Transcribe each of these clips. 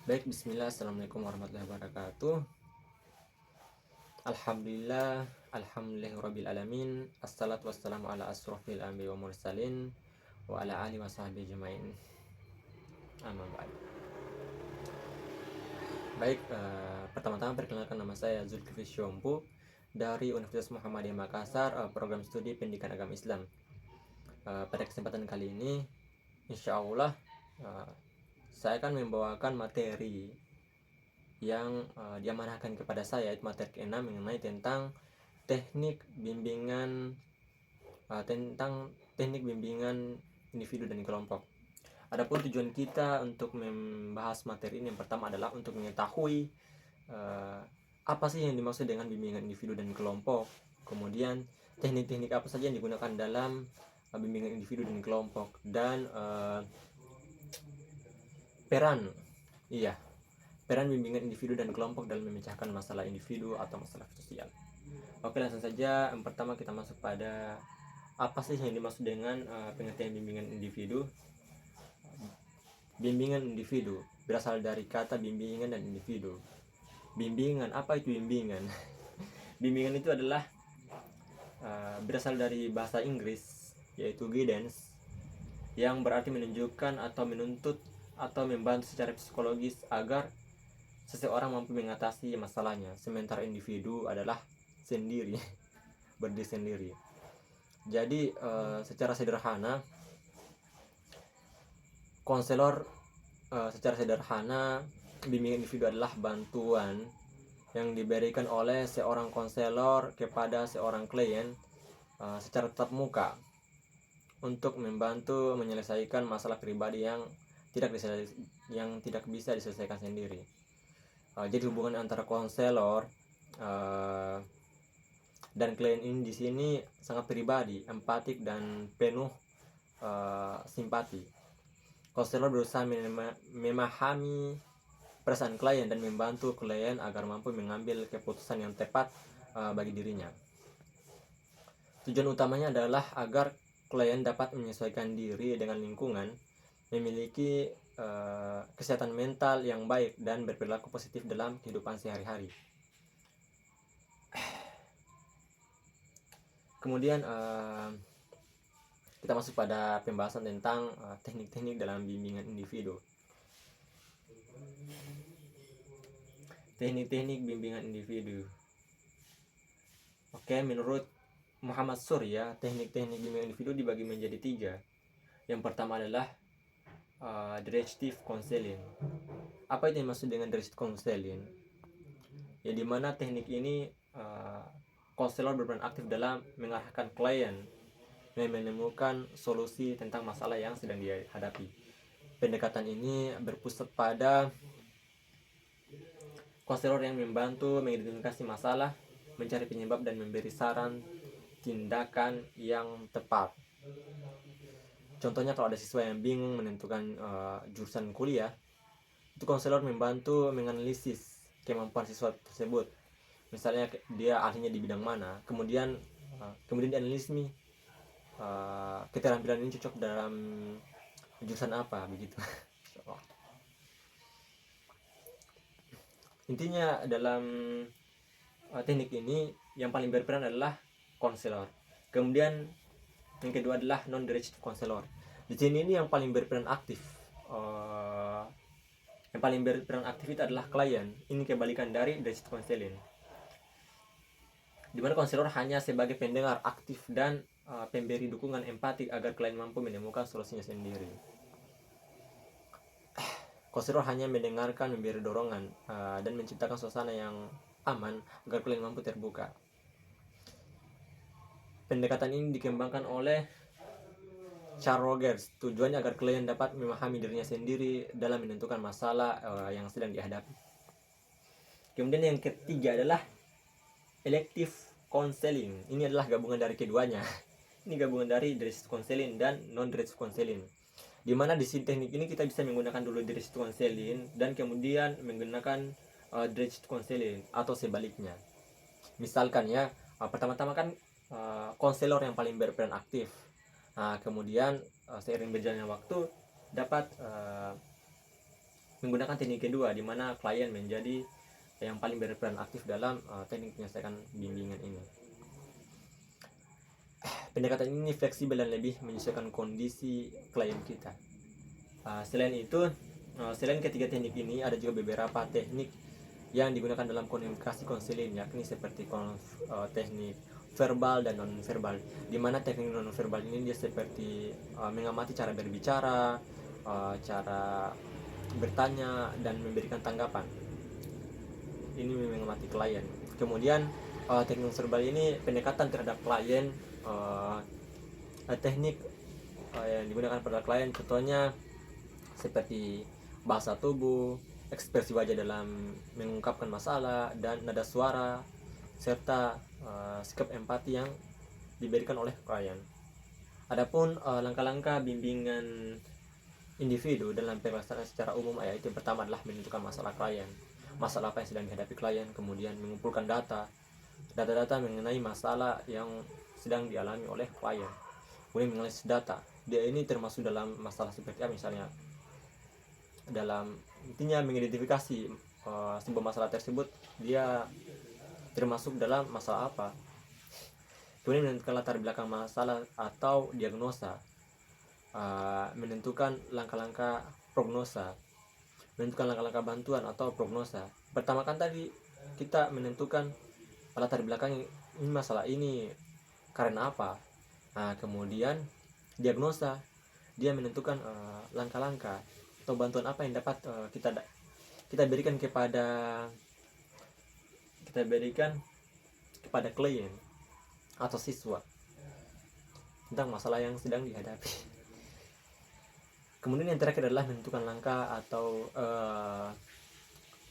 Baik, bismillah, assalamualaikum warahmatullahi wabarakatuh. Alhamdulillah, alhamdulillahirabbil alamin. Assalatu wassalamu ala asrofil anbiya wa mursalin wa ala alihi wa sahbihi ajmain. Amma ba'd. Baik, pertama-tama perkenalkan, nama saya Zulkifli Syompu dari Universitas Muhammadiyah Makassar, program studi pendidikan agama Islam. Pada kesempatan kali ini, insya Allah saya akan membawakan materi yang diamanahkan kepada saya, materi ke-6 mengenai tentang teknik bimbingan individu dan kelompok. Adapun tujuan kita untuk membahas materi ini, yang pertama adalah untuk mengetahui apa sih yang dimaksud dengan bimbingan individu dan kelompok, kemudian teknik-teknik apa saja yang digunakan dalam bimbingan individu dan kelompok, dan peran bimbingan individu dan kelompok dalam memecahkan masalah individu atau masalah sosial. Oke, langsung saja. Yang pertama kita masuk pada apa sih yang dimaksud dengan pengertian bimbingan individu. Bimbingan individu berasal dari kata bimbingan dan individu. Bimbingan, apa itu bimbingan? Bimbingan itu adalah berasal dari bahasa Inggris, yaitu guidance, yang berarti menunjukkan atau menuntut atau membantu secara psikologis agar seseorang mampu mengatasi masalahnya. Sementara individu adalah sendiri, berdiri sendiri. Jadi secara sederhana bimbingan individu adalah bantuan yang diberikan oleh seorang konselor kepada seorang klien secara tatap muka untuk membantu menyelesaikan masalah pribadi yang tidak bisa diselesaikan sendiri. Jadi hubungan antara konselor dan klien ini di sini sangat pribadi, empatik, dan penuh simpati. Konselor berusaha memahami perasaan klien dan membantu klien agar mampu mengambil keputusan yang tepat bagi dirinya. Tujuan utamanya adalah agar klien dapat menyesuaikan diri dengan lingkungan, memiliki kesehatan mental yang baik, dan berperilaku positif dalam kehidupan sehari-hari. Kemudian kita masuk pada pembahasan tentang teknik-teknik dalam bimbingan individu. Teknik-teknik bimbingan individu. Oke, menurut Muhammad Surya, teknik-teknik bimbingan individu dibagi menjadi 3. Yang pertama adalah directive counseling. Apa itu yang maksud dengan directive counseling? Ya, dimana teknik ini konselor berperan aktif dalam mengarahkan klien menemukan solusi tentang masalah yang sedang dihadapi. Pendekatan ini berpusat pada konselor yang membantu mengidentifikasi masalah, mencari penyebab, dan memberi saran tindakan yang tepat. Contohnya, kalau ada siswa yang bingung menentukan jurusan kuliah, itu konselor membantu menganalisis kemampuan siswa tersebut. Misalnya dia ahlinya di bidang mana, kemudian dianalisis nih keterampilan ini cocok dalam jurusan apa, begitu. Intinya dalam teknik ini yang paling berperan adalah konselor. Kemudian yang kedua adalah non-directive counselor. Di sini ini yang paling berperan aktif. Yang paling berperan aktif itu adalah klien. Ini kebalikan dari directive counseling, di mana konselor hanya sebagai pendengar aktif dan pemberi dukungan empatik agar klien mampu menemukan solusinya sendiri. Konselor hanya mendengarkan, memberi dorongan, dan menciptakan suasana yang aman agar klien mampu terbuka. Pendekatan ini dikembangkan oleh Carl Rogers. Tujuannya agar klien dapat memahami dirinya sendiri dalam menentukan masalah yang sedang dihadapi. Kemudian yang ketiga adalah elective counseling. Ini adalah gabungan dari keduanya. Ini gabungan dari directive counseling dan non-directive counseling, di mana di teknik ini kita bisa menggunakan dulu directive counseling dan kemudian menggunakan directive counseling atau sebaliknya. Misalkan ya, pertama-tama kan konselor yang paling berperan aktif. Kemudian seiring berjalannya waktu dapat menggunakan teknik kedua, di mana klien menjadi yang paling berperan aktif dalam teknik menyelesaikan bimbingan ini. Pendekatan ini fleksibel dan lebih menyesuaikan kondisi klien kita. Selain itu, selain ketiga teknik ini, ada juga beberapa teknik yang digunakan dalam komunikasi konseling, yakni seperti teknik verbal dan non verbal, di mana teknik non verbal ini dia seperti mengamati cara berbicara, cara bertanya dan memberikan tanggapan. Ini mengamati klien. Kemudian teknik non verbal ini pendekatan terhadap klien, teknik yang digunakan pada klien, contohnya seperti bahasa tubuh, ekspresi wajah dalam mengungkapkan masalah, dan nada suara, serta sikap empati yang diberikan oleh klien. Adapun langkah-langkah bimbingan individu dalam pelaksanaan secara umum, yaitu yang pertama adalah menentukan masalah klien, masalah apa yang sedang dihadapi klien, kemudian mengumpulkan data mengenai masalah yang sedang dialami oleh klien, kemudian menganalisis data. Dia ini termasuk dalam masalah seperti apa, misalnya dalam intinya mengidentifikasi sebuah masalah tersebut dia termasuk dalam masalah apa. Kemudian menentukan latar belakang masalah atau diagnosa, menentukan langkah-langkah prognosa, menentukan langkah-langkah bantuan atau prognosa. Pertama kan tadi kita menentukan latar belakang ini, masalah ini karena apa. Kemudian diagnosa, dia menentukan langkah-langkah atau bantuan apa yang dapat kita berikan kepada klien atau siswa tentang masalah yang sedang dihadapi. Kemudian yang terakhir adalah menentukan langkah atau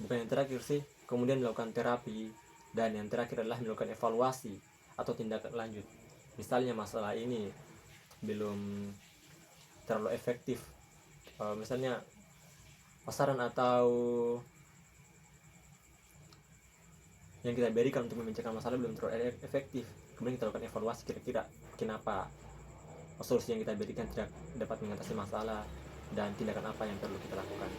bukan yang terakhir sih, kemudian melakukan terapi, dan yang terakhir adalah melakukan evaluasi atau tindakan lanjut. Misalnya masalah ini belum terlalu efektif, misalnya pasaran atau yang kita berikan untuk memecahkan masalah belum terlalu efektif, kemudian kita lakukan evaluasi, kira-kira kenapa solusi yang kita berikan tidak dapat mengatasi masalah, dan tindakan apa yang perlu kita lakukan.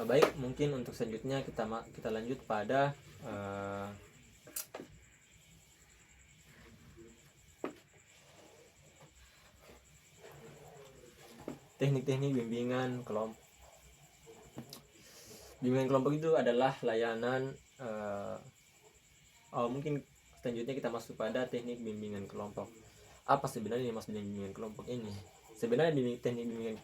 Baik, mungkin untuk selanjutnya kita lanjut pada teknik-teknik bimbingan kelompok. Bimbingan kelompok itu adalah layanan mungkin selanjutnya kita masuk pada teknik bimbingan kelompok. Apa sebenarnya yang maksud bimbingan kelompok ini? Sebenarnya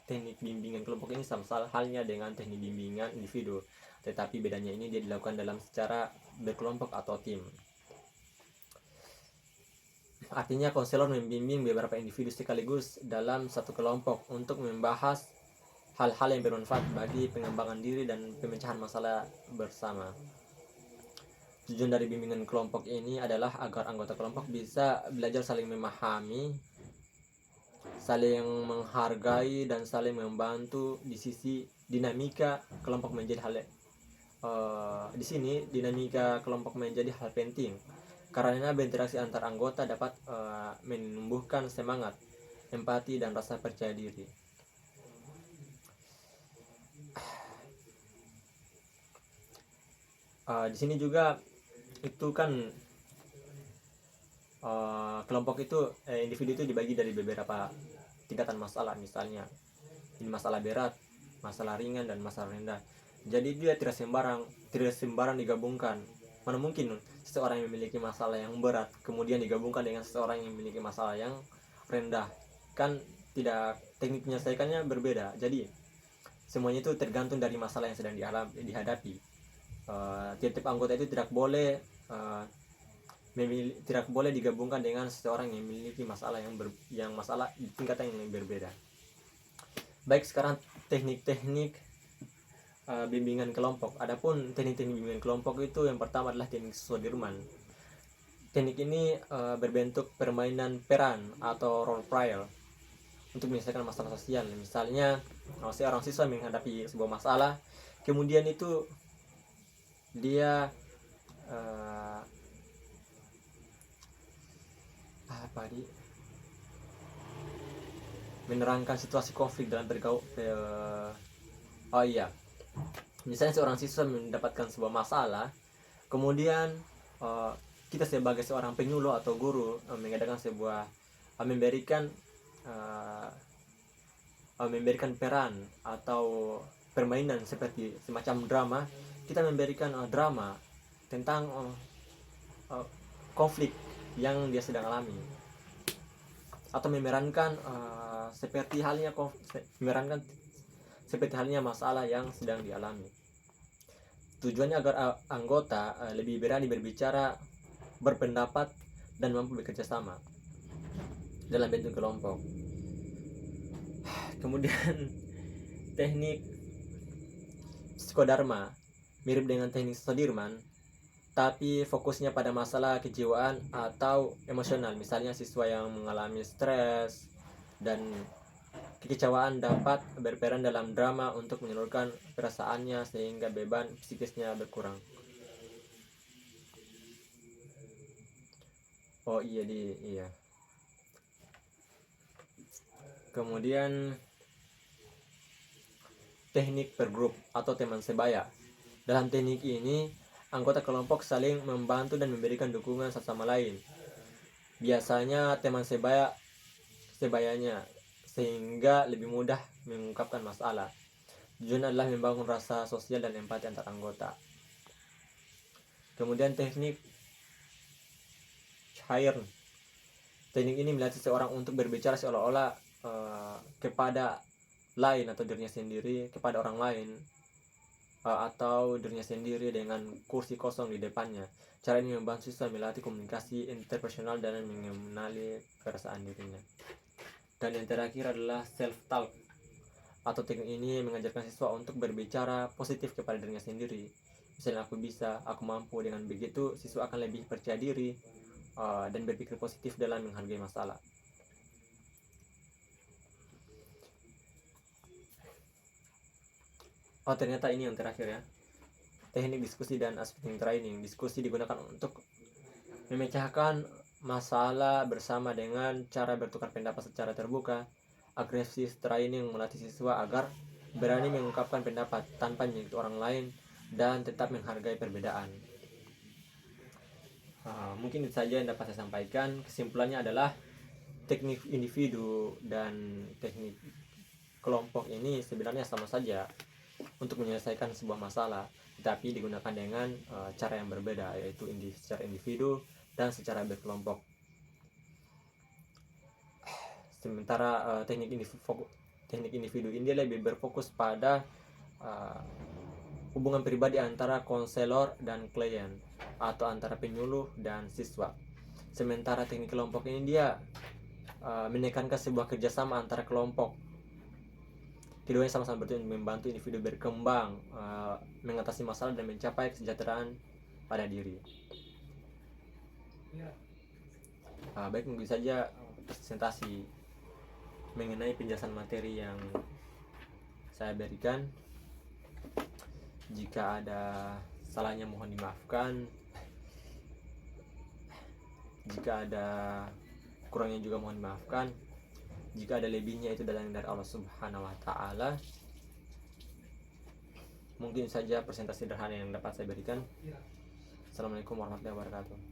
teknik bimbingan kelompok ini sama halnya dengan teknik bimbingan individu, tetapi bedanya ini dia dilakukan dalam secara berkelompok atau tim. Artinya konselor membimbing beberapa individu sekaligus dalam satu kelompok untuk membahas hal-hal yang bermanfaat bagi pengembangan diri dan pemecahan masalah bersama. Tujuan dari bimbingan kelompok ini adalah agar anggota kelompok bisa belajar saling memahami, saling menghargai, dan saling membantu. Di sisi dinamika kelompok menjadi di sini dinamika kelompok menjadi hal penting, karena berinteraksi antar anggota dapat menumbuhkan semangat, empati, dan rasa percaya diri. Di sini juga itu kan kelompok itu individu itu dibagi dari beberapa tingkatan masalah, misalnya ini masalah berat, masalah ringan, dan masalah rendah. Jadi dia tidak sembarang digabungkan. Mana mungkin seseorang yang memiliki masalah yang berat kemudian digabungkan dengan seseorang yang memiliki masalah yang rendah, kan tidak, teknik menyelesaikannya berbeda. Jadi semuanya itu tergantung dari masalah yang sedang dihadapi. Tiap anggota itu tidak boleh digabungkan dengan seseorang yang memiliki masalah yang masalah di tingkatan yang berbeda. Baik, sekarang teknik-teknik bimbingan kelompok. Adapun teknik-teknik bimbingan kelompok itu yang pertama adalah teknik Sudirman. Teknik ini berbentuk permainan peran atau role play untuk menyelesaikan masalah sosial. Misalnya seorang siswa menghadapi sebuah masalah, kemudian itu dia menerangkan situasi konflik dalam Oh iya, misalnya seorang siswa mendapatkan sebuah masalah, kemudian uh, kita sebagai seorang penyuluh atau guru mengadakan sebuah memberikan uh, memberikan peran atau permainan seperti semacam drama. Kita memberikan drama tentang konflik yang dia sedang alami, atau memerankan memerankan seperti halnya masalah yang sedang dialami. Tujuannya agar anggota lebih berani berbicara, berpendapat, dan mampu bekerja sama dalam bentuk kelompok. Kemudian teknik psikodharma mirip dengan teknik Sudirman, tapi fokusnya pada masalah kejiwaan atau emosional. Misalnya siswa yang mengalami stres dan kekecewaan dapat berperan dalam drama untuk menyalurkan perasaannya sehingga beban psikisnya berkurang. Oh iya iya. Kemudian teknik pergrup atau teman sebaya. Dalam teknik ini, anggota kelompok saling membantu dan memberikan dukungan satu sama lain. Biasanya teman sebayanya, sehingga lebih mudah mengungkapkan masalah. Tujuan adalah membangun rasa sosial dan empati antar anggota. Kemudian teknik Chayern. Teknik ini melatih seseorang untuk berbicara seolah-olah kepada lain atau dirinya sendiri, kepada orang lain atau dirinya sendiri dengan kursi kosong di depannya. Cara ini membantu siswa melatih komunikasi interpersonal dan mengenali perasaan dirinya. Dan yang terakhir adalah self-talk, atau teknik ini mengajarkan siswa untuk berbicara positif kepada dirinya sendiri. Misalnya, aku bisa, aku mampu. Dengan begitu siswa akan lebih percaya diri dan berpikir positif dalam menghargai masalah. Oh, ternyata ini yang terakhir ya. Teknik diskusi dan aspek training. Diskusi digunakan untuk memecahkan masalah bersama dengan cara bertukar pendapat secara terbuka. Agresif training melatih siswa agar berani mengungkapkan pendapat tanpa menyakiti orang lain dan tetap menghargai perbedaan. Mungkin itu saja yang dapat saya sampaikan. Kesimpulannya adalah teknik individu dan teknik kelompok ini sebenarnya sama saja untuk menyelesaikan sebuah masalah, tetapi digunakan dengan cara yang berbeda, yaitu secara individu dan secara berkelompok. Sementara teknik individu ini lebih berfokus pada hubungan pribadi antara konselor dan klien, atau antara penyuluh dan siswa. Sementara teknik kelompok ini dia menekankan sebuah kerjasama antara kelompok. Keduanya sama-sama bertujuan membantu individu berkembang, mengatasi masalah dan mencapai kesejahteraan pada diri. Baik, mungkin saja presentasi mengenai penjelasan materi yang saya berikan. Jika ada salahnya mohon dimaafkan. Jika ada kurangnya juga mohon dimaafkan. Jika ada lebihnya itu datang dari Allah Subhanahu wa Ta'ala. Mungkin saja presentasi sederhana yang dapat saya berikan. Assalamualaikum warahmatullahi wabarakatuh.